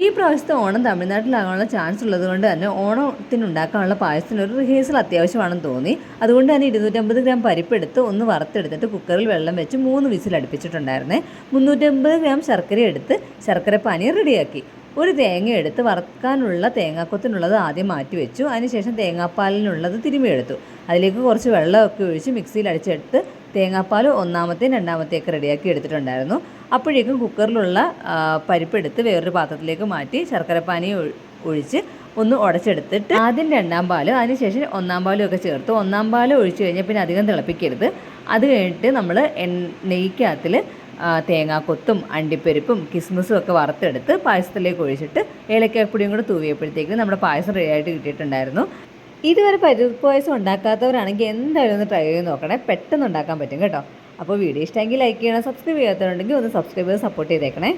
ഈ പ്രാവശ്യത്തെ ഓണം തമിഴ്നാട്ടിലാകാനുള്ള ചാൻസ് ഉള്ളത് കൊണ്ട് തന്നെ ഓണത്തിനുണ്ടാക്കാനുള്ള പായസത്തിന് ഒരു റിഹേഴ്സൽ അത്യാവശ്യമാണെന്ന് തോന്നി. അതുകൊണ്ട് തന്നെ 250 ഗ്രാം പരിപ്പെടുത്ത് ഒന്ന് വറുത്തെടുത്തിട്ട് കുക്കറിൽ വെള്ളം വെച്ച് 3 വിസിൽ അടുപ്പിച്ചിട്ടുണ്ടായിരുന്നേ. 350 ഗ്രാം ശർക്കര എടുത്ത് ശർക്കരപ്പാനി റെഡിയാക്കി. ഒരു തേങ്ങ എടുത്ത് വറുക്കാനുള്ള തേങ്ങാക്കൊത്തിനുള്ളത് ആദ്യം മാറ്റി വെച്ചു. അതിനുശേഷം തേങ്ങാപ്പാലിനുള്ളത് തിരുമിയെടുത്തു. അതിലേക്ക് കുറച്ച് വെള്ളമൊക്കെ ഒഴിച്ച് മിക്സിയിൽ അടിച്ചെടുത്ത് തേങ്ങാപ്പാൽ ഒന്നാമത്തെയും രണ്ടാമത്തെയൊക്കെ റെഡിയാക്കി എടുത്തിട്ടുണ്ടായിരുന്നു. അപ്പോഴേക്കും കുക്കറിലുള്ള പരിപ്പെടുത്ത് വേറൊരു പാത്രത്തിലേക്ക് മാറ്റി ശർക്കരപ്പാനി ഒഴിച്ച് ഒന്ന് ഉടച്ചെടുത്തിട്ട് ആദ്യം രണ്ടാം പാലും അതിനുശേഷം ഒന്നാം പാലും ഒക്കെ ചേർത്ത് ഒന്നാം പാൽ ഒഴിച്ച് കഴിഞ്ഞാൽ പിന്നെ അധികം തിളപ്പിക്കരുത്. അത് കഴിഞ്ഞിട്ട് നമ്മൾ നെയ്ക്കകത്തിൽ തേങ്ങാക്കൊത്തും അണ്ടിപ്പരിപ്പും കിസ്മിസും ഒക്കെ വറുത്തെടുത്ത് പായസത്തിലേക്ക് ഒഴിച്ചിട്ട് ഏലക്കാപ്പൊടിയും കൂടെ തൂവിയപ്പോഴത്തേക്കും നമ്മുടെ പായസം റെഡിയായിട്ട് കിട്ടിയിട്ടുണ്ടായിരുന്നു. ഇതുവരെ പരിപ്പ് പായസം ഉണ്ടാക്കാത്തവരാണെങ്കിൽ എന്തായാലും ഒന്ന് ട്രൈ ചെയ്ത് നോക്കണേ. പെട്ടെന്ന് ഉണ്ടാക്കാൻ പറ്റും കേട്ടോ. അപ്പോൾ വീഡിയോ ഇഷ്ടമെങ്കിൽ ലൈക്ക് ചെയ്യണം. സബ്സ്ക്രൈബ് ചെയ്യാത്തവരുണ്ടെങ്കിൽ ഒന്ന് സബ്സ്ക്രൈബ് ചെയ്ത് സപ്പോർട്ട് ചെയ്തേക്കണേ.